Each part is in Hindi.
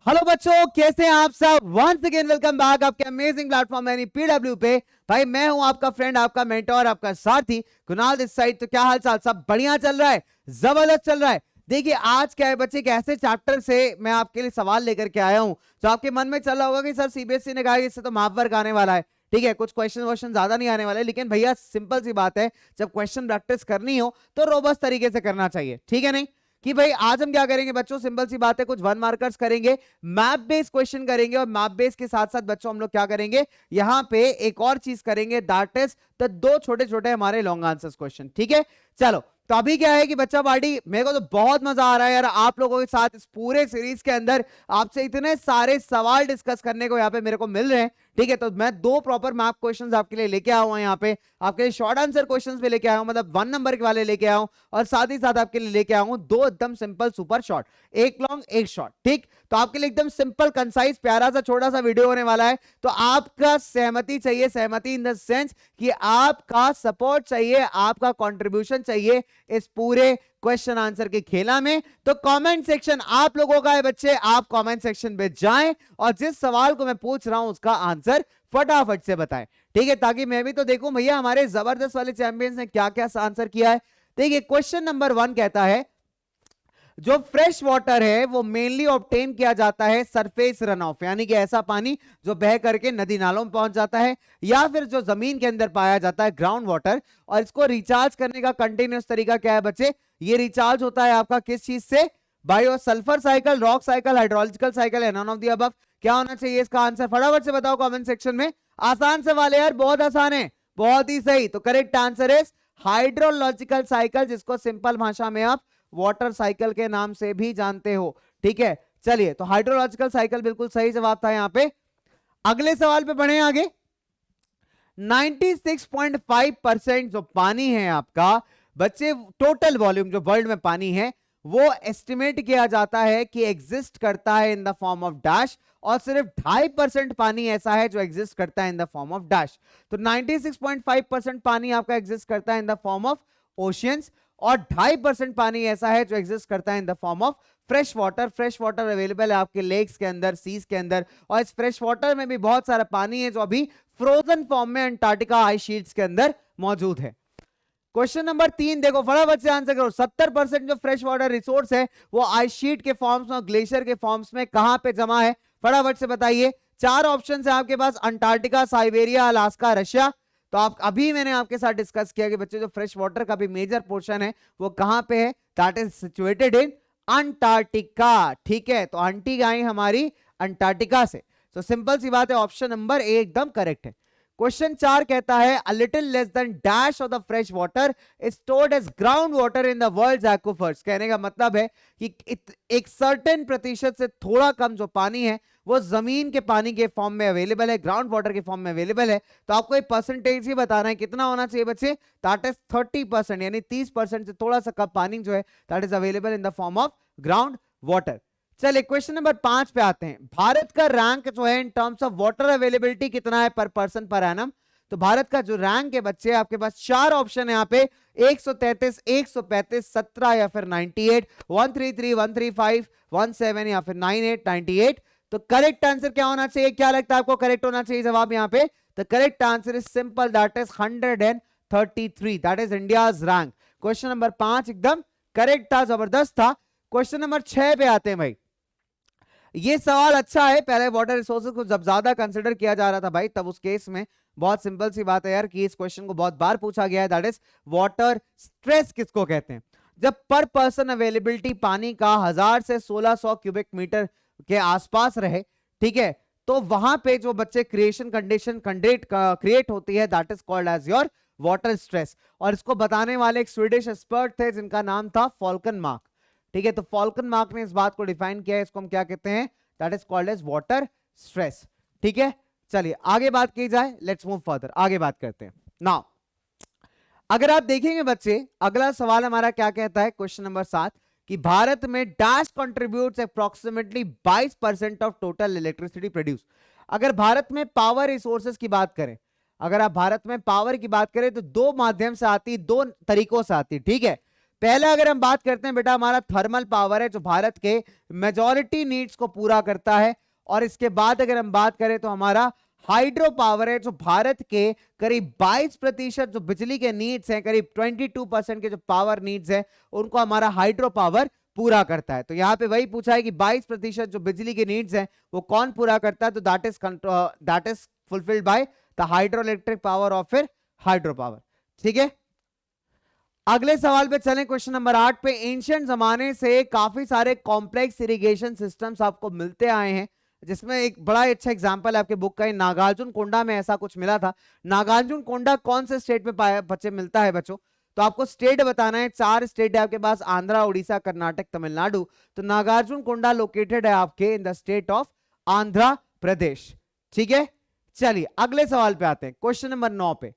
हेलो बच्चों, कैसे हैं आप सब। वंस अगेन वेलकम बैक आपके अमेजिंग प्लेटफॉर्म यानी पीडब्ल्यू पे। भाई मैं हूं आपका फ्रेंड, आपका मेंटोर, आपका साथी कुणाल दिस साइड। तो क्या हाल चाल, सब बढ़िया चल रहा है, जबरदस्त चल रहा है। देखिए आज क्या है बच्चे, एक ऐसे चैप्टर से मैं आपके लिए सवाल लेकर के आया हूं तो आपके मन में चल रहा होगा कि सर सीबीएसई ने कहा कि इससे तो मार्क वर्क आने वाला है, ठीक है, कुछ क्वेश्चन ज्यादा नहीं आने वाले। लेकिन भैया सिंपल सी बात है, जब क्वेश्चन प्रैक्टिस करनी हो तो रोबस्ट तरीके से करना चाहिए, ठीक है नहीं। कि भाई आज हम क्या करेंगे बच्चों, सिंपल सी बात है, कुछ वन मार्कर्स करेंगे, मैप बेस्ड क्वेश्चन करेंगे, और मैप बेस्ड के साथ साथ बच्चों हम लोग क्या करेंगे, यहां पे एक और चीज करेंगे, दैट इज द दो छोटे छोटे हमारे लॉन्ग आंसर्स क्वेश्चन, ठीक है। चलो तो अभी क्या है कि बच्चा पार्टी, मेरे को तो बहुत मजा आ रहा है यार आप लोगों के साथ इस पूरे सीरीज के अंदर आपसे इतने सारे सवाल डिस्कस करने को यहाँ पे मेरे को मिल रहे हैं, ठीक है। तो मैं दो प्रॉपर मैप क्वेश्चंस आपके लिए लेके आया हूं यहाँ पे, आपके लिए शॉर्ट आंसर क्वेश्चंस भी लेके आया हूं, मतलब 1 नंबर के वाले लेके आया हूं, और साथ ही साथ आपके लिए लेके आया हूं दो एकदम सिंपल सुपर शॉर्ट, एक लॉन्ग एक शॉर्ट, ठीक। तो आपके लिए एकदम सिंपल कंसाइज प्यारा सा छोटा सा वीडियो होने वाला है। तो आपका सहमति चाहिए, सहमति इन द सेंस कि आपका सपोर्ट चाहिए, आपका कंट्रीब्यूशन चाहिए इस पूरे क्वेश्चन आंसर के खेला में। तो कमेंट सेक्शन आप लोगों का है बच्चे, आप कमेंट सेक्शन पे जाएं और जिस सवाल को मैं पूछ रहा हूं उसका आंसर फटाफट से बताएं, ठीक है, ताकि मैं भी तो देखूं भैया हमारे जबरदस्त वाले चैंपियंस ने क्या क्या आंसर किया है। देखिए क्वेश्चन नंबर 1 कहता है, जो फ्रेश वाटर है वो मेनली ऑब्टेन किया जाता है सरफेस रन ऑफ, यानी कि ऐसा पानी जो बह करके नदी नालों में पहुंच जाता है, या फिर जो जमीन के अंदर पाया जाता है ग्राउंड वाटर। और इसको रिचार्ज करने का कंटिन्यूस तरीका क्या है बच्चे, ये रिचार्ज होता है आपका किस चीज से, bio sulphur cycle, rock cycle, hydrological cycle, none of the above. क्या होना चाहिए इसका आंसर, फटाफट से बताओ कमेंट सेक्शन में। आसान सवाल है यार, बहुत आसान है, बहुत ही सही। तो correct answer is hydrological cycle, जिसको सिंपल भाषा में आप वाटर साइकिल के नाम से भी जानते हो, ठीक है। चलिए तो हाइड्रोलॉजिकल साइकिल बिल्कुल सही जवाब था यहां पे। अगले सवाल पे बढ़े आगे। 96.5% जो पानी है आपका बच्चे, टोटल वॉल्यूम जो वर्ल्ड में पानी है वो एस्टिमेट किया जाता है कि एग्जिस्ट करता है in the form of dash, और सिर्फ 2.5% पानी ऐसा है जो एग्जिस्ट करता है in the form of dash. तो 96.5% पानी आपका एग्जिस्ट करता है in the form of oceans, और 2.5% पानी ऐसा है जो एग्जिस्ट करता है in the form of fresh water. Fresh water available है आपके लेक्स के अंदर, सीज के अंदर, और इस फ्रेश वाटर में भी बहुत सारा पानी है जो अभी फ्रोजन फॉर्म में अंटार्कटिका आइस शीट्स के अंदर मौजूद है। क्वेश्चन नंबर 3 देखो, फटाफट से आंसर करो। 70% जो फ्रेश वाटर रिसोर्स है वो आइस शीट के फॉर्म्स में, ग्लेशियर के फॉर्म्स में कहां पे जमा है, फटाफट से बताइए। 4 ऑप्शन है आपके पास, अंटार्कटिका, साइबेरिया, अलास्का, रशिया। तो आप अभी मैंने आपके साथ डिस्कस किया कि बच्चे जो फ्रेश वाटर का भी मेजर पोर्शन है वो कहां पे है, that is situated in Antarctica, ठीक है। तो आंटी आई हमारी अंटार्कटिका से। तो सिंपल सी बात है, ऑप्शन नंबर ए एकदम करेक्ट है। क्वेश्चन 4 कहता है, a little less than dash of the fresh water is stored as ground water in the world's aquifers. कहने का मतलब है कि एक सर्टेन प्रतिशत से थोड़ा कम जो पानी है वो जमीन के पानी के फॉर्म में अवेलेबल है, ग्राउंड वाटर के फॉर्म में अवेलेबल है। तो आपको एक परसेंटेज ही बताना है कितना होना चाहिए बच्चे, दैट इज 30%, यानी 30% से थोड़ा सा कम पानी जो है that is available in the form of ground water. चलिए क्वेश्चन नंबर 5 पे आते हैं। भारत का रैंक जो है in terms of water availability कितना है पर पर्सन पर एनम। तो भारत का जो रैंक है बच्चे, आपके पास 4 ऑप्शन है यहाँ पे, 133, 135, 17 या फिर 98, 133, 135, 17 या फिर 98, 98। तो करेक्ट आंसर क्या होना चाहिए, क्या लगता है आपको करेक्ट होना चाहिए जवाब यहाँ पे। The correct answer is simple, that is 133, that is India's rank. Question number 5 एकदम करेक्ट था, जबरदस्त था। क्वेश्चन नंबर 6 पे आते हैं भाई। ये सवाल अच्छा है, पहले वाटर रिसोर्सेज को जब ज्यादा कंसिडर किया जा रहा था भाई, तब उस केस में बहुत सिंपल सी बात है यार कि इस क्वेश्चन को बहुत बार पूछा गया है, दैट इज वाटर स्ट्रेस किसको कहते हैं। जब पर पर्सन अवेलेबिलिटी पानी का 1000 से 1600 क्यूबिक मीटर के आसपास रहे, ठीक है, तो वहां पे जो बच्चे क्रिएशन कंडीशन क्रिएट होती है, that is called as your water stress. और इसको बताने वाले एक स्वीडिश एक्सपर्ट थे जिनका नाम था फॉल्कन मार्क, ठीक है। तो फॉल्कन मार्क ने इस बात को डिफाइन किया है, इसको हम क्या कहते हैं, that is called as water stress, ठीक है। चलिए आगे बात की जाए, लेट्स मूव फर्दर, आगे बात करते हैं। नाउ अगर आप देखेंगे बच्चे, अगला सवाल हमारा क्या कहता है, क्वेश्चन नंबर 7, कि भारत में dash contributes approximately 22% of total electricity produce. अगर भारत में पावर रिसोर्सेज की बात करें, अगर आप भारत में पावर की बात करें तो दो माध्यम से आती, दो तरीकों से आती, ठीक है। पहला अगर हम बात करते हैं बेटा, हमारा थर्मल पावर है जो भारत के मेजॉरिटी नीड्स को पूरा करता है। और इसके बाद अगर हम बात करें तो हमारा हाइड्रो पावर है जो भारत के करीब 22% जो बिजली के नीड्स हैं, करीब 22% के जो पावर नीड्स हैं, उनको हमारा हाइड्रो पावर पूरा करता है। तो यहां पे वही पूछा है कि 22% जो बिजली के नीड्स हैं वो कौन पूरा करता है, तो that is fulfilled by the hydro electric power और फिर हाइड्रो पावर। ठीक है, अगले सवाल पे चलें, क्वेश्चन नंबर 8 पे। एंशिएंट जमाने से काफी सारे कॉम्प्लेक्स इरिगेशन सिस्टम्स आपको मिलते आए हैं, जिसमें एक बड़ा अच्छा एग्जांपल है आपके बुक का, नागार्जुन कोंडा में ऐसा कुछ मिला था। नागार्जुन कोंडा कौन से स्टेट में बच्चे मिलता है बच्चों? तो आपको स्टेट बताना है। 4 स्टेट है आपके पास, आंध्रा, उड़ीसा, कर्नाटक, तमिलनाडु। तो नागार्जुन कोंडा लोकेटेड है आपके in the state of Andhra Pradesh. ठीक है, चलिए अगले सवाल पे आते हैं, क्वेश्चन नंबर 9 पे।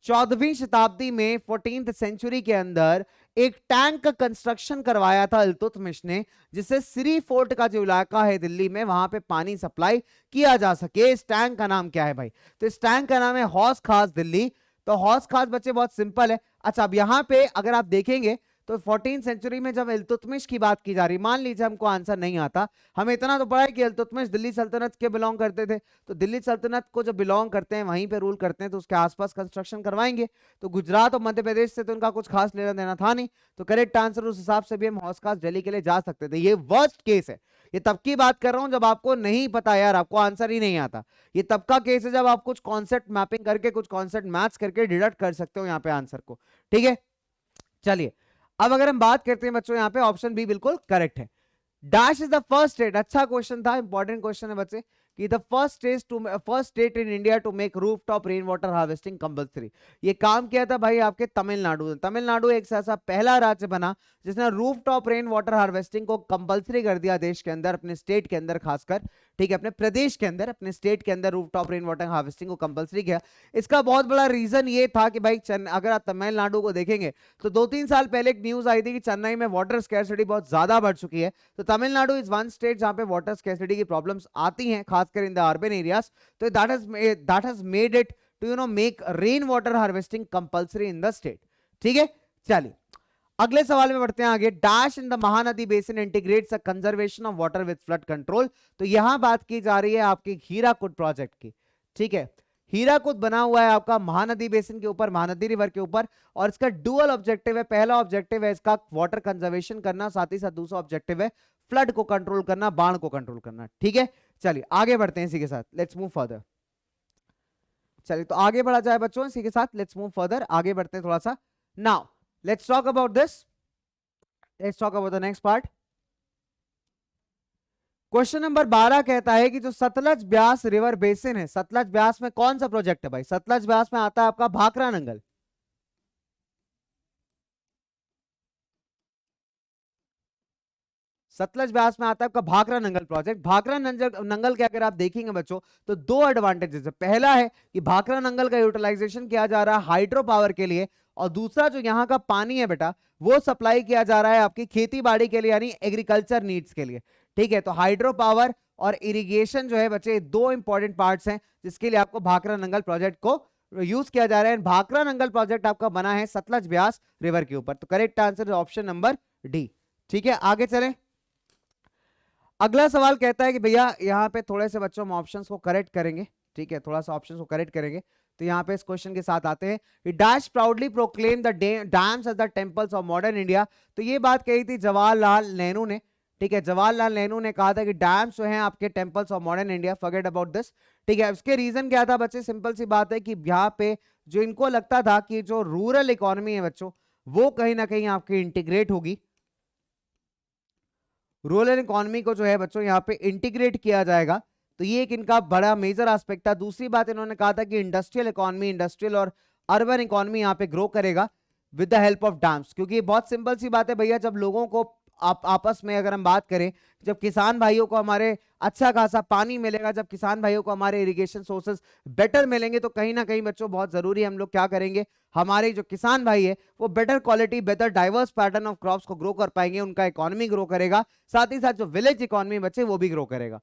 14वीं शताब्दी में 14th सेंचुरी के अंदर एक टैंक का कंस्ट्रक्शन करवाया था इल्तुतमिश ने, जिससे श्री फोर्ट का जो इलाका है दिल्ली में, वहां पे पानी सप्लाई किया जा सके। इस टैंक का नाम क्या है भाई? तो इस टैंक का नाम है हौस खास दिल्ली। तो हौस खास बच्चे बहुत सिंपल है। अच्छा, अब यहां पे अगर आप देखेंगे तो 14th सेंचुरी में जब इल्तुतमिश की बात की जा रही, मान लीजिए हमको आंसर नहीं आता, हमें इतना तो पता है कि इल्तुतमिश दिल्ली सल्तनत के बिलोंग करते थे। तो दिल्ली सल्तनत को जब बिलोंग करते हैं, वहीं पे रूल करते हैं, तो उसके आसपास कंस्ट्रक्शन करवाएंगे। तो गुजरात और मध्य प्रदेश से तो उनका कुछ खास लेना देना था नहीं। तो करेक्ट आंसर उस हिसाब से भी हम हौस खास दिल्ली के लिए जा सकते थे। ये वर्स्ट केस है, ये तब की बात कर रहा हूं जब आपको नहीं पता यार, आपको आंसर ही नहीं आता। ये तब का केस है जब आप कुछ कॉन्सेप्ट मैपिंग करके, कुछ कॉन्सेप्ट मैच करके डिडक्ट कर सकते हो यहाँ पे आंसर को। ठीक है, चलिए अब अगर हम बात करते हैं बच्चों, यहाँ पे ऑप्शन बी बिल्कुल करेक्ट है। Dash is the first state, अच्छा क्वेश्चन था, इंपॉर्टेंट क्वेश्चन है बच्चे, कि the first state in India to make rooftop rain water harvesting compulsory. ये काम किया था भाई आपके तमिलनाडु ने। तमिलनाडु एक ऐसा पहला राज्य बना जिसने रूफटॉप रेन वाटर हार्वेस्टिंग को कंपलसरी कर दिया देश के अंदर, अपने स्टेट के अंदर खासकर। ठीक है, अपने प्रदेश के अंदर, अपने स्टेट के अंदर रूफटॉप रेन वाटर हार्वेस्टिंग को कंपलसरी किया। इसका बहुत बड़ा रीजन ये था कि भाई अगर आप तमिलनाडु को देखेंगे तो 2-3 साल पहले एक न्यूज आई थी कि चेन्नई में वाटर स्कैर्सिटी बहुत ज्यादा बढ़ चुकी है। तो तमिलनाडु इज वन स्टेट जहां पे वाटर स्कैर्सिटी की प्रॉब्लम्स आती हैं, खासकर इन द अर्बन एरियाज। तो that has made it to make rain water harvesting compulsory in the state. ठीक है, चलिए अगले सवाल में बढ़ते हैं आगे। Dash in the Mahanadi basin integrates a conservation of water with flood control. तो यहां बात की जा रही है आपकी हीराकुद प्रोजेक्ट की। ठीक है, हीराकुद बना हुआ है आपका महानदी बेसिन के ऊपर, महानदी रिवर के ऊपर, और इसका डुअल ऑब्जेक्टिव है। पहला ऑब्जेक्टिव है इसका वाटर कंजर्वेशन करना, साथ ही साथ दूसरा ऑब्जेक्टिव है फ्लड को कंट्रोल करना, बाढ़ को कंट्रोल करना। ठीक है, चलिए आगे बढ़ते हैं इसी के साथ, लेट्स मूव फर्दर। चलिए तो आगे बढ़ा जाए बच्चों इसी के साथ, लेट्स मूव फर्दर, आगे बढ़ते हैं थोड़ा सा। Now let's talk about this, let's talk about the next part. Question number 12 कहता है कि जो सतलज ब्यास रिवर बेसिन है, सतलज ब्यास में कौन सा प्रोजेक्ट है भाई? सतलज ब्यास में आता है आपका भाखरा नंगल। सतलज ब्यास में आता है आपका भाखरा नंगल प्रोजेक्ट। भाखरा नंगल के अगर आप देखेंगे बच्चों तो दो एडवांटेजेस है। पहला है कि भाखरा नंगल का यूटिलाइजेशन किया जा रहा है हाइड्रो पावर के लिए, और दूसरा जो यहाँ का पानी है बेटा वो सप्लाई किया जा रहा है आपकी खेती बाड़ी के लिए, यानी एग्रीकल्चर नीड्स के लिए। ठीक है, तो हाइड्रो पावर और इरिगेशन जो है बच्चे दो इंपॉर्टेंट पार्ट्स हैं जिसके लिए आपको भाखरा नंगल प्रोजेक्ट को यूज किया जा रहा है। भाखरा नंगल प्रोजेक्ट आपका बना है सतलज ब्यास रिवर के ऊपर। तो करेक्ट आंसर है ऑप्शन नंबर डी। ठीक है, आगे चलें। अगला सवाल कहता है कि भैया यहाँ पे थोड़े से बच्चों हम ऑप्शंस को करेक्ट करेंगे। ठीक है, थोड़ा सा ऑप्शंस को करेक्ट करेंगे। तो यहाँ पे इस क्वेश्चन के साथ आते हैं, dash proudly proclaim the dams as the temples of modern India. तो ये बात कही थी जवाहरलाल नेहरू ने। ठीक है, जवाहरलाल नेहरू ने कहा था कि डैम्स जो हैं आपके temples of modern India, forget about this. ठीक है, उसके रीजन क्या था बच्चे? सिंपल सी बात है कि यहाँ पे जो इनको लगता था कि जो रूरल इकोनॉमी है बच्चों वो कहीं ना कहीं आपकी इंटीग्रेट होगी, रूरल इकोनॉमी को जो है बच्चों यहाँ पे इंटीग्रेट किया जाएगा। तो ये एक इनका बड़ा मेजर एस्पेक्ट था। दूसरी बात इन्होंने कहा था कि इंडस्ट्रियल इकोनॉमी, इंडस्ट्रियल और अर्बन इकोनॉमी यहाँ पे ग्रो करेगा with the help of dams. क्योंकि बहुत सिंपल सी बात है भैया, जब लोगों को आपस में अगर हम बात करें, जब किसान भाइयों को हमारे अच्छा खासा पानी मिलेगा, जब किसान भाइयों को हमारे इरिगेशन सोर्सेज बेटर मिलेंगे, तो कहीं ना कहीं बच्चों बहुत जरूरी है हम लोग क्या करेंगे, हमारे जो किसान भाई है वो better quality, better diverse pattern of crops को ग्रो कर पाएंगे, उनका इकोनॉमी ग्रो करेगा, साथ ही साथ जो विलेज इकोनॉमी बच्चे वो भी ग्रो करेगा।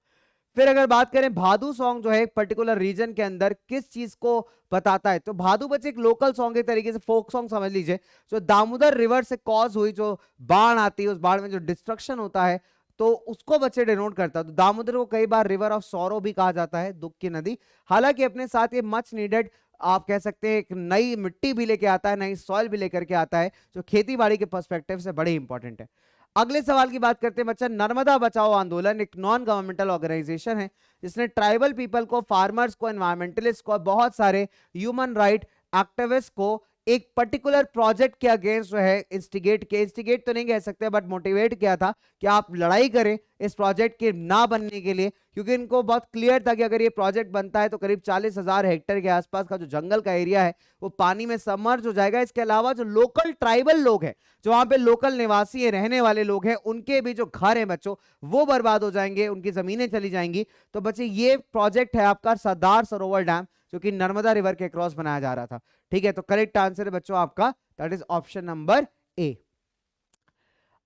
फिर अगर बात करें भादू सॉन्ग जो है एक पर्टिकुलर रीजन के अंदर किस चीज को बताता है, तो भादू बच्चे एक लोकल सॉन्ग के तरीके से फोक सॉन्ग समझ लीजिए, जो दामोदर रिवर से कॉज हुई जो बाढ़ आती है, उस बाढ़ में जो डिस्ट्रक्शन होता है तो उसको बच्चे डिनोट करता है। तो दामोदर को कई बार रिवर ऑफ सॉरो भी कहा जाता है, दुख की नदी। हालांकि अपने साथ ये मच नीडेड आप कह सकते हैं एक नई मिट्टी भी लेके आता है, नई सॉइल भी लेकर के आता है, जो खेती बाड़ी के पर्सपेक्टिव से बड़े इंपॉर्टेंट है। अगले सवाल की बात करते हैं बच्चा, नर्मदा बचाओ आंदोलन एक नॉन गवर्नमेंटल ऑर्गेनाइजेशन है जिसने ट्राइबल पीपल को, फार्मर्स को, एनवायरमेंटलिस्ट को, बहुत सारे ह्यूमन राइट एक्टिविस्ट को एक पर्टिकुलर प्रोजेक्ट के अगेंस्ट जो है इंस्टिगेट तो नहीं कह सकते बट मोटिवेट किया था कि आप लड़ाई करें इस प्रोजेक्ट के ना बनने के लिए, क्योंकि इनको बहुत क्लियर था कि अगर ये प्रोजेक्ट बनता है तो करीब 40,000 हेक्टेयर के आसपास का जो जंगल का एरिया है वो पानी में सबमर्ज हो जाएगा। इसके अलावा जो लोकल ट्राइबल लोग हैं, जो वहां पे लोकल निवासी है, रहने वाले लोग हैं, उनके भी जो घर हैं बच्चों वो बर्बाद हो जाएंगे, उनकी जमीनें चली जाएंगी। तो बच्चे ये प्रोजेक्ट है आपका सरदार सरोवर डैम, जो कि नर्मदा रिवर के क्रॉस बनाया जा रहा था। ठीक है, तो करेक्ट आंसर है बच्चों आपका that is option number A.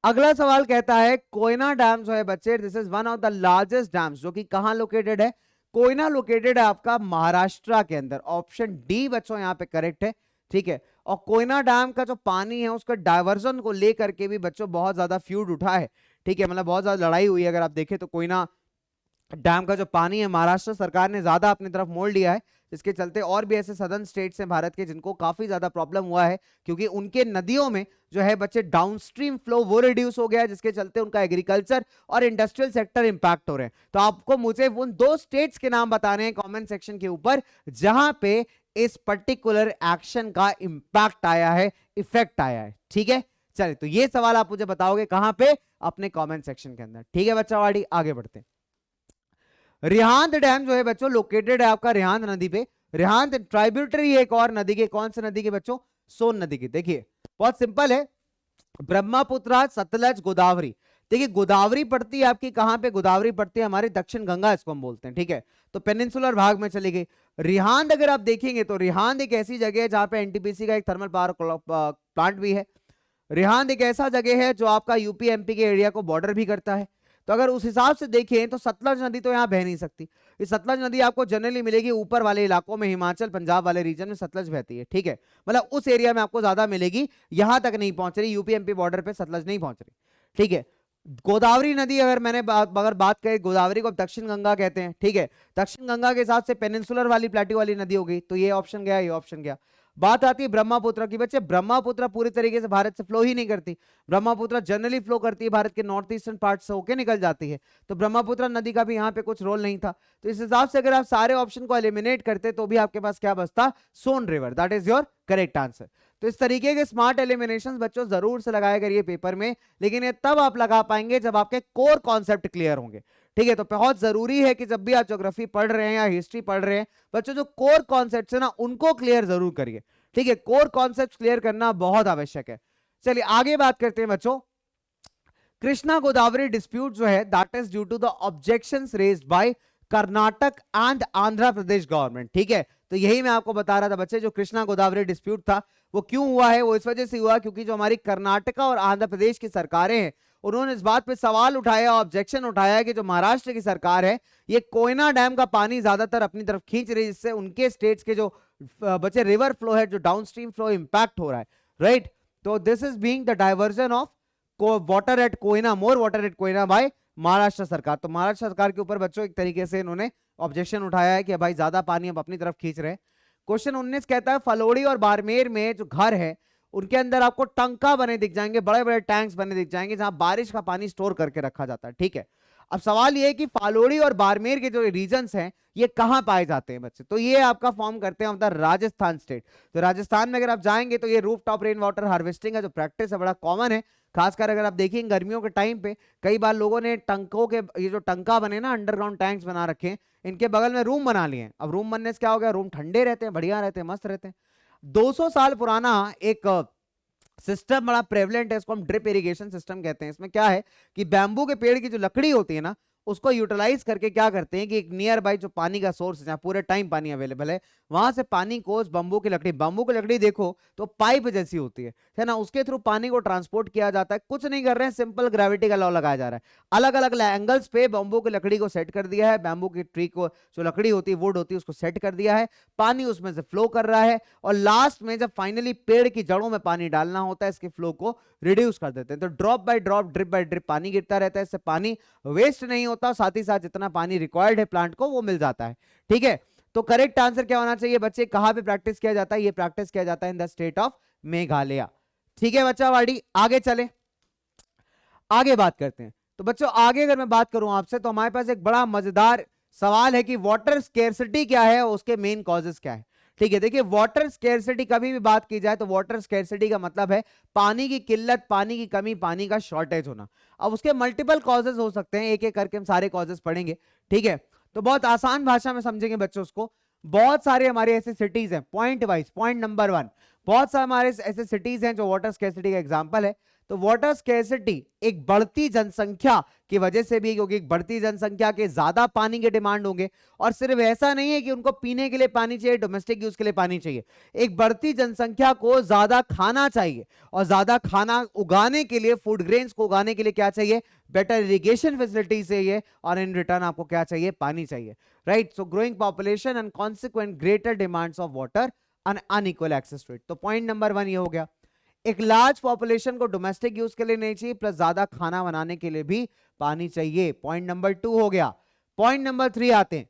अगला सवाल कहता है कोयना डैम जो है बच्चे, this is one of the largest dams, जो कि कहां लोकेटेड है? कोयना लोकेटेड है आपका महाराष्ट्र के अंदर। ऑप्शन डी बच्चों यहां पे करेक्ट है। ठीक है, और कोयना डैम का जो पानी है उसका डायवर्जन को लेकर के भी बच्चों बहुत ज्यादा फ्यूड उठा है। ठीक है, मतलब बहुत ज्यादा लड़ाई हुई है। अगर आप देखें तो कोयना डैम का जो पानी है महाराष्ट्र सरकार ने ज्यादा अपनी तरफ मोड़ लिया है, जिसके चलते और भी ऐसे सदर्न स्टेट्स हैं भारत के जिनको काफी ज्यादा प्रॉब्लम हुआ है, क्योंकि उनके नदियों में जो है बच्चे डाउनस्ट्रीम फ्लो वो रिड्यूस हो गया है, जिसके चलते उनका एग्रीकल्चर और इंडस्ट्रियल सेक्टर इंपैक्ट हो रहे हैं। तो आपको मुझे उन 2 स्टेट्स के नाम बताने हैं कमेंट सेक्शन के ऊपर जहां पे इस पर्टिकुलर एक्शन का इंपैक्ट आया है, इफेक्ट आया है। ठीक है, चलिए तो ये सवाल आप मुझे बताओगे कहां पे? अपने कमेंट सेक्शन के अंदर। ठीक है बच्चा वाड़ी, आगे बढ़ते हैं। रिहांद डैम जो है बच्चों लोकेटेड है आपका रिहांद नदी पे। रिहांद ट्राइब्यूटरी है एक और नदी के, कौन सी नदी के बच्चों? सोन नदी की। देखिए बहुत सिंपल है, ब्रह्मपुत्र, सतलज, गोदावरी। देखिए गोदावरी पड़ती है आपकी कहां पे? गोदावरी पड़ती है हमारे दक्षिण गंगा, इसको हम बोलते हैं। ठीक है, तो पेनिनसुलर भाग में चली गई। रिहांद अगर आप देखेंगे तो रिहांद एक ऐसी जगह है जहां पे एनटीपीसी का एक थर्मल पावर प्लांट भी है। रिहांद एक ऐसा जगह है जो आपका यूपी एमपी के एरिया को बॉर्डर भी करता है। तो अगर उस हिसाब से देखें तो सतलज नदी तो यहाँ बह नहीं सकती। ये सतलज नदी आपको जनरली मिलेगी ऊपर वाले इलाकों में, हिमाचल पंजाब वाले रीजन में सतलज बहती है। ठीक है, मतलब उस एरिया में आपको ज्यादा मिलेगी, यहां तक नहीं पहुंच रही, यूपी एमपी बॉर्डर पे सतलज नहीं पहुंच रही। ठीक है, गोदावरी नदी अगर अगर बात करें, गोदावरी को दक्षिण गंगा कहते हैं। ठीक है, दक्षिण गंगा के हिसाब से पेनिनसुलर वाली प्लेट्यू वाली नदी हो गई, तो ये ऑप्शन गया, ये ऑप्शन गया। बात आती है ब्रह्मपुत्र की बच्चे, ब्रह्मपुत्र पूरी तरीके से भारत से फ्लो ही नहीं करती। ब्रह्मपुत्र जनरली फ्लो करती है भारत के नॉर्थ ईस्टर्न पार्ट से होकर निकल जाती है, तो ब्रह्मपुत्र नदी का भी यहाँ पे कुछ रोल नहीं था। तो इस हिसाब से अगर आप सारे ऑप्शन को एलिमिनेट करते तो भी आपके पास क्या बचता? Son river, that is your correct answer. तो इस तरीके के स्मार्ट एलिमिनेशन बच्चों जरूर से लगाया करिए पेपर में, लेकिन ये तब आप लगा पाएंगे जब आपके कोर कॉन्सेप्ट क्लियर होंगे। ठीक है, तो बहुत जरूरी है कि जब भी आप ज्योग्राफी पढ़ रहे हैं या हिस्ट्री पढ़ रहे हैं बच्चों, जो कोर कॉन्सेप्ट है ना उनको क्लियर जरूर करिए। ठीक है, कोर कॉन्सेप्ट क्लियर करना बहुत आवश्यक है। चलिए आगे बात करते हैं बच्चों। कृष्णा गोदावरी डिस्प्यूट जो है that is due to the objections raised by Karnataka and Andhra Pradesh government. ठीक है, तो यही मैं आपको बता रहा था बच्चे, जो कृष्णा गोदावरी डिस्प्यूट था वो क्यों हुआ है? वो इस वजह से हुआ क्योंकि जो हमारी कर्नाटका और आंध्र प्रदेश की सरकारें हैं उन्होंने इस बात पे सवाल उठाया, ऑब्जेक्शन उठाया कि जो महाराष्ट्र की सरकार है ये कोयना डैम का पानी ज्यादातर अपनी तरफ खींच रही है, जिससे उनके स्टेट्स के जो बच्चे रिवर फ्लो है, जो डाउनस्ट्रीम फ्लो इंपैक्ट हो रहा है। राइट, तो this is being the diversion of water at Koyna, more water at Koyna by Maharashtra सरकार। तो महाराष्ट्र सरकार के ऊपर बच्चों एक तरीके से इन्होंने ऑब्जेक्शन उठाया है कि भाई ज्यादा पानी अब अपनी तरफ खींच रहे हैं। क्वेश्चन 19 कहता है फलोड़ी और बाड़मेर में जो घर है उनके अंदर आपको टंका बने दिख जाएंगे, बड़े बड़े टैंक्स बने दिख जाएंगे जहां बारिश का पानी स्टोर करके रखा जाता है। ठीक है, अब सवाल ये है कि फालोड़ी और बाड़मेर के जो रीजन्स हैं ये कहां पाए जाते हैं बच्चे? तो ये आपका फॉर्म करते हैं राजस्थान स्टेट। तो राजस्थान में अगर आप जाएंगे तो ये roof top rain water harvesting का जो प्रैक्टिस है बड़ा कॉमन है। खासकर अगर आप देखिए गर्मियों के टाइम पे कई बार लोगों ने टंकों के, ये जो टंका बने ना अंडरग्राउंड टैंक्स बना रखे हैं, इनके बगल में रूम बना लिए हैं। अब रूम बनने से क्या हो गया? रूम ठंडे रहते हैं, बढ़िया रहते हैं, मस्त रहते हैं। 200 साल पुराना एक सिस्टम बड़ा प्रेवलेंट है, इसको हम ड्रिप इरिगेशन सिस्टम कहते हैं। इसमें क्या है कि बैम्बू के पेड़ की जो लकड़ी होती है ना उसको यूटिलाइज करके क्या करते हैं कि एक नियर बाई जो पानी का सोर्स है, जहाँ पूरे टाइम पानी अवेलेबल है, वहां से पानी को उस बंबू की लकड़ी देखो तो पाइप जैसी होती है ना, उसके थ्रू पानी को ट्रांसपोर्ट किया जाता है। कुछ नहीं कर रहे हैं, सिंपल ग्रेविटी का लॉ लगाया जा रहा है। अलग अलग एंगल्स पे बंबू की लकड़ी को सेट कर दिया है, बैम्बू की ट्री को जो लकड़ी होती है, वुड होती है, उसको सेट कर दिया है, पानी उसमें से फ्लो कर रहा है, और लास्ट में जब फाइनली पेड़ की जड़ों में पानी डालना होता है, इसके फ्लो को रिड्यूस कर देते हैं। तो drop by drop, drip by drip पानी गिरता रहता है, इससे पानी वेस्ट नहीं होता, साथ ही साथ जितना पानी रिक्वायर्ड है प्लांट को वो मिल जाता है। ठीक है, तो करेक्ट आंसर क्या होना चाहिए बच्चे? कहां पे प्रैक्टिस किया जाता है? ये प्रैक्टिस किया जाता है इन द स्टेट ऑफ मेघालय। ठीक है बच्चा वाड़ी, आगे चले, आगे बात करते हैं। तो बच्चों आगे अगर मैं बात करूं आपसे, तो हमारे पास एक बड़ा मजेदार सवाल है कि वाटर स्केर्सिटी क्या है, उसके मेन कॉजेस क्या है। ठीक है, देखिए वाटर स्केर्सिटी कभी भी बात की जाए तो वाटर स्केर्सिटी का मतलब है पानी की किल्लत, पानी की कमी, पानी का शॉर्टेज होना। अब उसके मल्टीपल कॉजेस हो सकते हैं, एक एक करके हम सारे कॉजेस पढ़ेंगे। ठीक है, तो बहुत आसान भाषा में समझेंगे बच्चों उसको। बहुत सारे हमारे ऐसे सिटीज हैं, पॉइंट वाइज, पॉइंट नंबर 1, बहुत सारे हमारे ऐसे सिटीज हैं जो वाटर स्केर्सिटी का एग्जांपल है। तो वाटर स्केर्सिटी एक बढ़ती जनसंख्या की वजह से भी, क्योंकि बढ़ती जनसंख्या के ज्यादा पानी के डिमांड होंगे, और सिर्फ ऐसा नहीं है कि उनको पीने के लिए पानी चाहिए, डोमेस्टिक यूज के लिए पानी चाहिए, एक बढ़ती जनसंख्या को ज्यादा खाना चाहिए, और ज्यादा खाना उगाने के लिए, फूड ग्रेन्स को उगाने के लिए क्या चाहिए? बेटर इरिगेशन फैसिलिटी चाहिए, और इन रिटर्न आपको क्या चाहिए? पानी चाहिए। Right, so growing population and consequent greater demands of water and unequal access to it. तो पॉइंट नंबर 1 ये हो गया, एक लार्ज पॉपुलेशन को डोमेस्टिक यूज के लिए नहीं चाहिए, प्लस ज्यादा खाना बनाने के लिए भी पानी चाहिए। पॉइंट नंबर 2 हो गया। पॉइंट नंबर 3 आते हैं,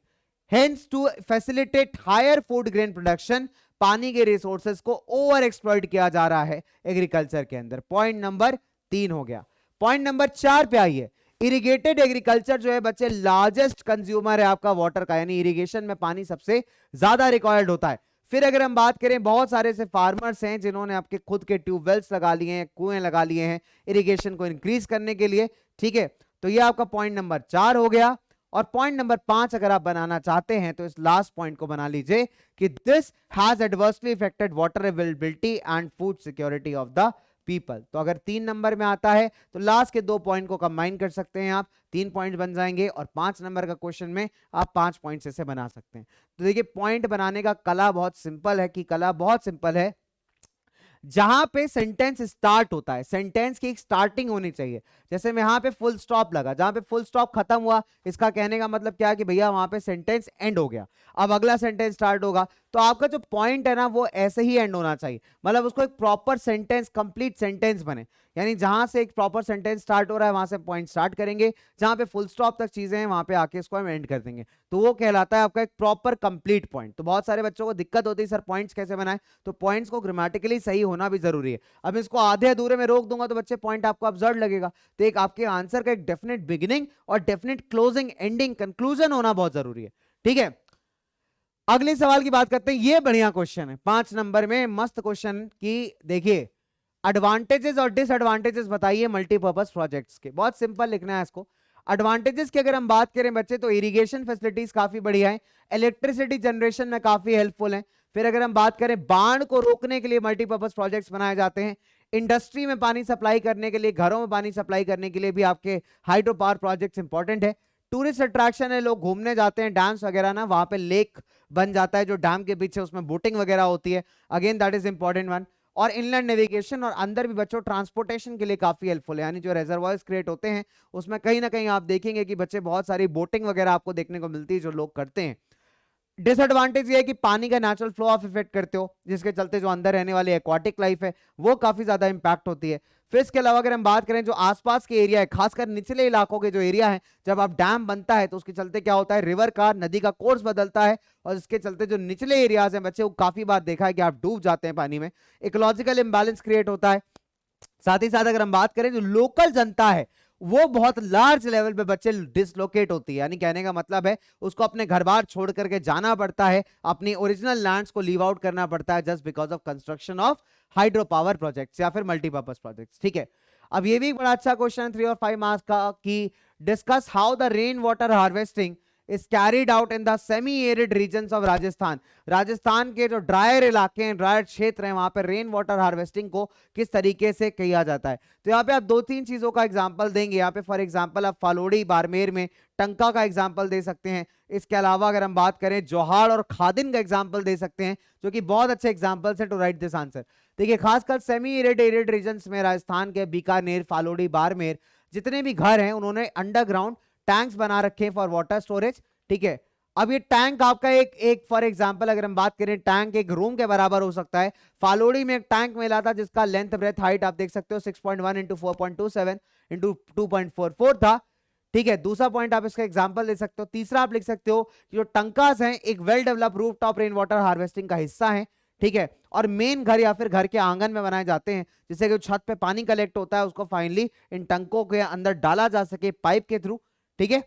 hence to facilitate higher food grain production, पानी के रिसोर्सेज को ओवर एक्सप्लॉइट किया जा रहा है एग्रीकल्चर के अंदर। पॉइंट नंबर 3 हो गया। पॉइंट नंबर 4 पे आइए, इरिगेटेड एग्रीकल्चर जो है बच्चे लार्जेस्ट कंज्यूमर है आपका वाटर का, यानी इरिगेशन में पानी सबसे ज्यादा रिक्वायर्ड होता है। फिर अगर हम बात करें, बहुत सारे ऐसे फार्मर्स हैं जिन्होंने आपके खुद के ट्यूबवेल्स लगा लिए हैं, कुएं लगा लिए हैं इरिगेशन को इंक्रीज करने के लिए। ठीक है, तो ये आपका पॉइंट नंबर 4 हो गया। और पॉइंट नंबर 5 अगर आप बनाना चाहते हैं तो इस लास्ट पॉइंट को बना लीजिए कि this has adversely affected water availability and food security of the people. तो अगर 3 नंबर में आता है तो लास्ट के 2 पॉइंट को कंबाइन कर सकते हैं आप, 3 पॉइंट बन जाएंगे, और 5 नंबर का क्वेश्चन में आप 5 पॉइंट से बना सकते हैं। तो देखिए पॉइंट बनाने का कला बहुत सिंपल है, कि कला बहुत सिंपल है, जहां पे सेंटेंस स्टार्ट होता है, सेंटेंस की एक स्टार्टिंग होनी चाहिए। जैसे मैं यहां पे फुल स्टॉप लगा, जहां पे फुल स्टॉप खत्म हुआ, इसका कहने का मतलब क्या है कि भैया वहां पे सेंटेंस एंड हो गया, अब अगला सेंटेंस स्टार्ट होगा। तो आपका जो पॉइंट है ना वो ऐसे ही एंड होना चाहिए, मतलब उसको एक प्रॉपर सेंटेंस, कंप्लीट सेंटेंस बने, यानी जहां से एक प्रॉपर सेंटेंस स्टार्ट हो रहा है वहां से पॉइंट स्टार्ट करेंगे, जहां पे फुल स्टॉप तक चीजें हैं वहां पे आके इसको हम एंड कर देंगे, तो वो कहलाता है आपका एक प्रॉपर कंप्लीट पॉइंट। तो बहुत सारे बच्चों को दिक्कत होती है सर पॉइंट्स कैसे बनाए, तो पॉइंट्स को ग्रामेटिकली सही होना भी जरूरी है। अब इसको आधे अधूरे में रोक दूंगा तो बच्चे पॉइंट आपको अब्सर्ड लगेगा। तो एक आपके आंसर का एक डेफिनेट बिगिनिंग और डेफिनेट क्लोजिंग, एंडिंग, कंक्लूजन होना बहुत जरूरी है। ठीक है, अगले सवाल की बात करते हैं। ये बढ़िया क्वेश्चन है, 5 नंबर में मस्त क्वेश्चन की। देखिए एडवांटेजेस और डिसएडवांटेजेस बताइए मल्टीपर्पज प्रोजेक्ट्स के। बहुत सिंपल लिखना है इसको। एडवांटेजेस की अगर हम बात करें बच्चे तो इरिगेशन फैसिलिटीज काफी बढ़िया है, इलेक्ट्रिसिटी जनरेशन में काफी हेल्पफुल है। फिर अगर हम बात करें बाढ़ को रोकने के लिए मल्टीपर्पज प्रोजेक्ट्स बनाए जाते हैं, इंडस्ट्री में पानी सप्लाई करने के लिए, घरों में पानी सप्लाई करने के लिए भी आपके हाइड्रो पावर प्रोजेक्ट्स इंपॉर्टेंट है। टूरिस्ट अट्रैक्शन है, लोग घूमने जाते हैं, डैम्स वगैरह ना, वहां पे लेक बन जाता है जो डैम के पीछे, उसमें बोटिंग वगैरह होती है, again that is important one. और इनलैंड नेविगेशन और अंदर भी बच्चों ट्रांसपोर्टेशन के लिए काफी हेल्पफुल है, यानी जो रिजर्वायर्स क्रिएट होते हैं उसमें कहीं ना कहीं आप देखेंगे कि बच्चे बहुत सारी बोटिंग वगैरह आपको देखने को मिलती है जो लोग करते हैं। डिसएडवांटेज ये है कि पानी का नेचुरल फ्लो ऑफ इफेक्ट करते हो, जिसके चलते जो अंदर रहने वाली एक्वाटिक लाइफ है वो काफी ज्यादा इंपैक्ट होती है। फिर इसके अलावा अगर हम बात करें जो आसपास के एरिया है, खासकर निचले इलाकों के जो एरिया है, जब आप डैम बनता है तो उसके चलते क्या होता है, रिवर का, नदी का कोर्स बदलता है, और इसके चलते जो निचले एरियाज हैं बच्चे, वो काफी बार देखा है कि आप डूब जाते हैं पानी में, इकोलॉजिकल इंबैलेंस क्रिएट होता है। साथ ही साथ अगर हम बात करें जो लोकल जनता है वो बहुत लार्ज लेवल पे बच्चे डिसलोकेट होती है, यानी कहने का मतलब है उसको अपने घर बार छोड़ करके जाना पड़ता है, अपनी ओरिजिनल लैंड्स को लीव आउट करना पड़ता है just because of construction of hydro power projects या फिर मल्टीपर्पज प्रोजेक्ट्स। ठीक है, अब ये भी बड़ा अच्छा क्वेश्चन 3 और 5 मार्क्स का कि discuss how the rain water harvesting is carried out in the semi arid regions of Rajasthan. Rajasthan के जो ड्रायर इलाके हैं, ड्रायर क्षेत्र हैं, वहां पर रेन वाटर हार्वेस्टिंग को किस तरीके से किया जाता है। तो यहाँ पे आप 2-3 चीजों का एग्जांपल देंगे। यहाँ पे फॉर एग्जांपल आप फालोड़ी बाड़मेर में टंका का एग्जांपल दे सकते हैं। इसके अलावा अगर हम बात करें जोहाड़ और खादिन का एग्जांपल दे सकते हैं, जो कि बहुत अच्छे एग्जांपल्स हैं टू राइट दिस आंसर। देखिए खासकर सेमी एरिड रीजन्स में राजस्थान के बीकानेर, फालोड़ी, बाड़मेर जितने भी घर हैं उन्होंने अंडरग्राउंड टैंक्स बना रखे हैं फॉर वाटर स्टोरेज। ठीक है, अब ये टैंक आपका एक फॉर एग्जांपल अगर हम बात करें, टैंक एक रूम के बराबर हो सकता है। फालोड़ी में एक टैंक मिला था जिसका लेंथ ब्रेथ हाइट आप देख सकते हो 6.1 इंटू 4.27 इंटू 2.44 था। ठीक है, दूसरा पॉइंट आप इसका एग्जांपल दे सकते हो। तीसरा आप लिख सकते हो कि जो टंकास हैं एक well develop roof top rain water harvesting का हिस्सा है। ठीक है, और मेन घर या फिर घर के आंगन में बनाए जाते हैं, जिससे कि छत पे पानी कलेक्ट होता है उसको फाइनली इन टंकों के अंदर डाला जा सके पाइप के थ्रू। ठीक है,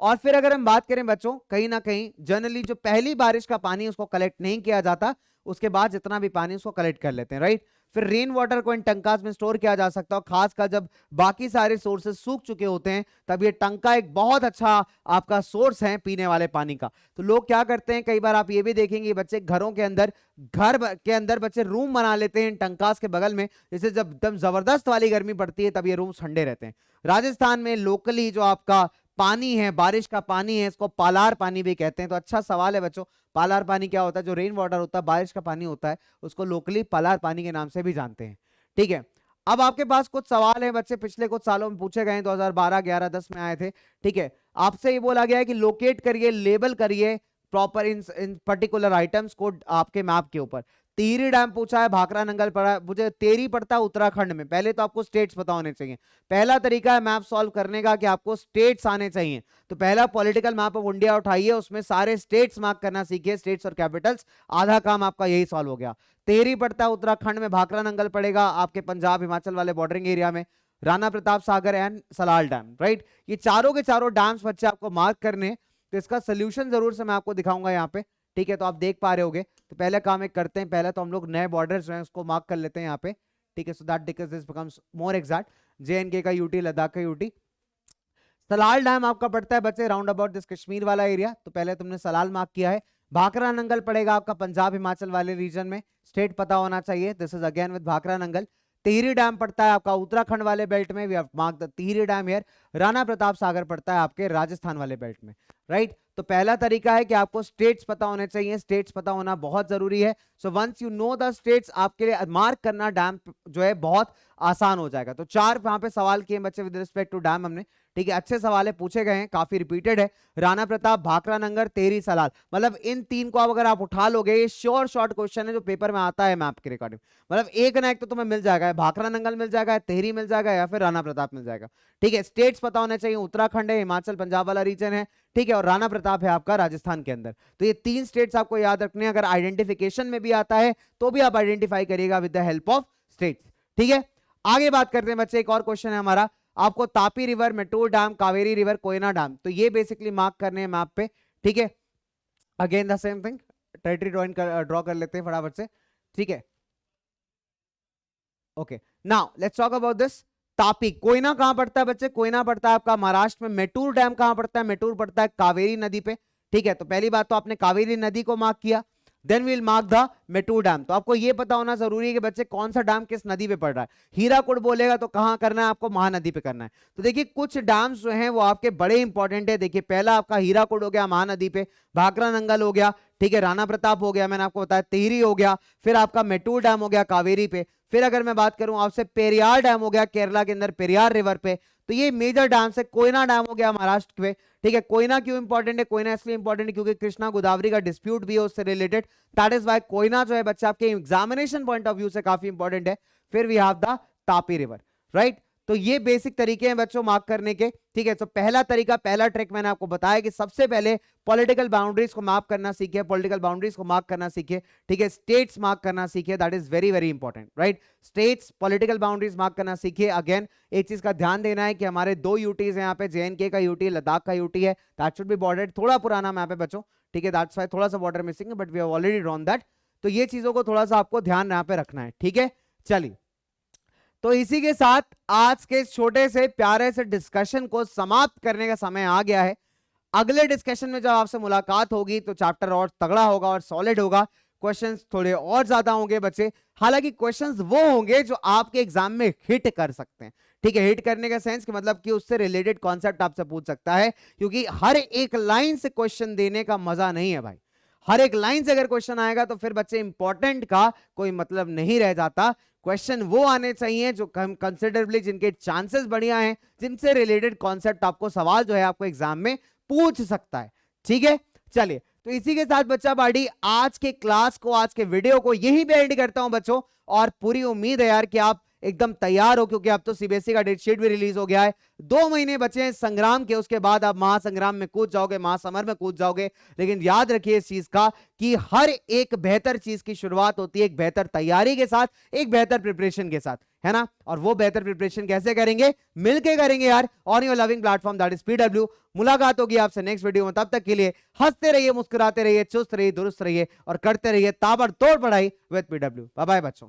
और फिर अगर हम बात करें बच्चों, कहीं ना कहीं जनरली जो पहली बारिश का पानी उसको कलेक्ट नहीं किया जाता, उसके बाद जितना भी पानी उसको कलेक्ट कर लेते हैं, राइट। फिर रेन वाटर को इन टंकास में स्टोर किया जा सकता है, खासकर जब बाकी सारे सोर्सेस सूख चुके होते हैं तब ये टंका एक बहुत अच्छा आपका सोर्स है पीने वाले पानी का। तो लोग क्या करते हैं, कई बार आप ये भी देखेंगे बच्चे घरों के अंदर, घर के अंदर बच्चे रूम बना लेते हैं इन टंकास के बगल में, जैसे जब एकदम जबरदस्त वाली गर्मी पड़ती है तब ये रूम ठंडे रहते हैं। राजस्थान में लोकली जो आपका पानी है, बारिश का पानी है, इसको पालार पानी भी कहते हैं। तो अच्छा सवाल है बच्चों, पालार पानी क्या होता है? जो रेन वाटर होता है, बारिश का पानी होता है, उसको लोकली पालार पानी के नाम से भी जानते हैं। ठीक है, अब आपके पास कुछ सवाल है बच्चे पिछले कुछ सालों में पूछे गए, 2012, 11, 10 में आए थे। ठीक है, आपसे ये बोला गया है कि लोकेट करिए, लेबल करिए प्रॉपर इन पर्टिकुलर आइटम्स को आपके मैप के ऊपर। टिहरी डैम पूछा है, भाखड़ा नंगल पड़ा है, मुझे टेरी पड़ता है उत्तराखंड में। पहले तो आपको स्टेट्स पता होने चाहिए। पहला तरीका है मैप सॉल्व करने का कि आपको स्टेट्स आने चाहिए। तो पहला पॉलिटिकल मैप ऑफ इंडिया उठाइए, उसमें सारे स्टेट्स मार्क करना सीखिए, स्टेट्स और कैपिटल्स, आधा काम आपका यही सॉल्व हो गया। टेहरी पड़ता है उत्तराखंड में, भाखड़ा नंगल पड़ेगा आपके पंजाब हिमाचल वाले बॉर्डरिंग एरिया में, राणा प्रताप सागर एंड सलाल डैम, राइट। ये चारों के चारों डैम्स बच्चे आपको मार्क करने। तो इसका सोल्यूशन जरूर से मैं आपको दिखाऊंगा यहाँ पे। ठीक है, तो आप देख पा रहे होगे। तो पहले काम एक करते हैं, पहले तो हम लोग नए बॉर्डर्स जो हैं उसको मार्क कर लेते हैं यहाँ पे। ठीक है, so that this becomes more exact. JNK का यूटी, लद्दाख का यूटी। सलाल डैम आपका पड़ता है बच्चे राउंड अबाउट दिस कश्मीर वाला एरिया, तो पहले तुमने सलाल मार्क किया है। भाखड़ा नंगल पड़ेगा आपका पंजाब हिमाचल वाले रीजन में, स्टेट पता होना चाहिए। This is again with Bhakra Nangal. Tehri dam पड़ता है आपका उत्तराखंड वाले बेल्ट में, we have marked the Tehri dam here. Rana Pratap Sagar पड़ता है आपके राजस्थान वाले बेल्ट में, राइट। तो पहला तरीका है कि आपको स्टेट्स पता होने चाहिए, स्टेट्स पता होना बहुत जरूरी है। So once you know the states, आपके लिए मार्क करना डैम जो है बहुत आसान हो जाएगा। तो 4 वहां पे सवाल किए बच्चे विद रिस्पेक्ट टू डैम हमने। ठीक है, अच्छे सवाल है, पूछे गए हैं, काफी रिपीटेड है। राणा प्रताप, भाखड़ा नंगल, टेहरी, सलाल, मतलब इन 3 को आप अगर आप उठा लोगे, ये श्योर शॉर्ट क्वेश्चन है जो पेपर में आता है मैप के रिकॉर्डिंग। मतलब एक ना एक तो तुम्हें मिल जाएगा, भाखड़ा नंगल मिल जाएगा, टेहरी मिल जाएगा, या फिर राणा प्रताप मिल जाएगा। ठीक है, स्टेट्स पता होने चाहिए, उत्तराखंड है, हिमाचल पंजाब वाला रीजन है। ठीक है, और राणा प्रताप है आपका राजस्थान के अंदर। तो ये 3 स्टेट्स आपको याद रखने हैं। अगर आइडेंटिफिकेशन में भी आता है तो भी आप आइडेंटिफाई करिएगा with the help of states. ठीक है, आगे बात करते हैं बच्चे, एक और क्वेश्चन है हमारा। आपको Tapi river, Mettur dam, Kaveri river, Koyna dam, तो ये बेसिकली मार्क करने हैं मैप पे। ठीक है, again the same thing, territory draw कर लेते हैं फटाफट से। ठीक है, okay, now let's talk about this. Tapi, Koyna कहां पड़ता है बच्चे? कोयना पड़ता है आपका महाराष्ट्र में। मेटूर डैम कहां पड़ता है? मेटूर पड़ता है कावेरी नदी पे। ठीक है, तो पहली बात तो आपने कावेरी नदी को मार्क किया, then we'll mark the Mettur dam. तो आपको ये पता होना जरूरी है कि बच्चे कौन सा डैम किस नदी पे पड़ रहा है। हीराकुड बोलेगा तो कहां करना है आपको? महानदी पे करना है। तो देखिए कुछ डैम्स जो हैं वो आपके बड़े इंपॉर्टेंट है। देखिए पहला आपका हीराकुड हो गया महानदी पे, भाखड़ा नंगल हो गया, ठीक है, राणा प्रताप हो गया, मैंने आपको बताया, टिहरी हो गया, फिर आपका मेटूर डैम हो गया कावेरी पे। फिर अगर मैं बात करूं आपसे, पेरियार डैम हो गया केरला के अंदर, पेरियार रिवर पे। तो ये मेजर डैम से। कोयना डैम हो गया महाराष्ट्र पे। ठीक है, कोयना क्यों इंपॉर्टेंट है? कोयना इसलिए इंपॉर्टेंट है क्योंकि कृष्णा गोदावरी का डिस्प्यूट भी है उससे related, that is why Koyna जो है बच्चा आपके एग्जामिनेशन पॉइंट ऑफ व्यू से काफी इंपॉर्टेंट है। फिर we have the Tapi river, right. तो ये बेसिक तरीके हैं बच्चों मार्क करने के। ठीक है, तो पहला तरीका, पहला ट्रिक मैंने आपको बताया कि सबसे पहले पॉलिटिकल बाउंड्रीज को मार्क करना सीखिए, पॉलिटिकल बाउंड्रीज को मार्क करना सीखिए। ठीक है, स्टेट्स मार्क करना सीखिए, that is very very important, right. States, political boundaries mark करना सीखिए। अगेन एक चीज का ध्यान देना है कि हमारे 2 यूटीज हैं यहाँ पे, JNK का यूटी, लद्दाख का यूटी है, दैट शुड बी बॉर्डर्ड। थोड़ा पुराना मैप है बच्चों, ठीक है, दैट्स व्हाई थोड़ा सा बॉर्डर मिसिंग है, but we have already drawn that. तो ये चीजों को थोड़ा सा आपको ध्यान यहाँ पे रखना है। ठीक है, चलिए, तो इसी के साथ आज के छोटे से प्यारे से डिस्कशन को समाप्त करने का समय आ गया है। अगले डिस्कशन में जब आपसे मुलाकात होगी तो चैप्टर और तगड़ा होगा और सॉलिड होगा, क्वेश्चंस थोड़े और ज्यादा होंगे बच्चे। हालांकि क्वेश्चंस वो होंगे जो आपके एग्जाम में हिट कर सकते हैं, ठीक है। हिट करने का सेंस कि मतलब कि उससे रिलेटेड कॉन्सेप्ट आपसे पूछ सकता है, क्योंकि हर एक लाइन से क्वेश्चन देने का मजा नहीं है भाई। हर एक लाइन से अगर क्वेश्चन आएगा तो फिर बच्चे इंपॉर्टेंट का कोई मतलब नहीं रह जाता। क्वेश्चन वो आने चाहिए जो कंसिडरेबली, जिनके चांसेस बढ़िया हैं, जिनसे रिलेटेड कॉन्सेप्ट आपको सवाल जो है आपको एग्जाम में पूछ सकता है, ठीक है। चलिए, तो इसी के साथ बच्चा पार्टी आज के क्लास को, आज के वीडियो को यहीं पे एंड करता हूं बच्चों। और पूरी उम्मीद है यार कि आप एकदम तैयार हो, क्योंकि अब तो सीबीएसई का डेट शीट भी रिलीज हो गया है। 2 महीने बचे हैं संग्राम के, उसके बाद आप महासंग्राम में कूद जाओगे, महासमर में कूद जाओगे। लेकिन याद रखिए इस चीज का कि हर एक बेहतर चीज की शुरुआत होती है एक बेहतर तैयारी के साथ, एक बेहतर प्रिपरेशन के साथ, है ना। और वो बेहतर प्रिपरेशन कैसे करेंगे? मिलके करेंगे यार, on your loving platform that is PW. मुलाकात होगी आपसे नेक्स्ट वीडियो में, तब तक के लिए हंसते रहिए, मुस्कुराते रहिए, चुस्त रहिए, दुरुस्त रहिए और करते रहिए ताबड़तोड़ पढ़ाई विद पीडब्ल्यू। बाय बाय बच्चों।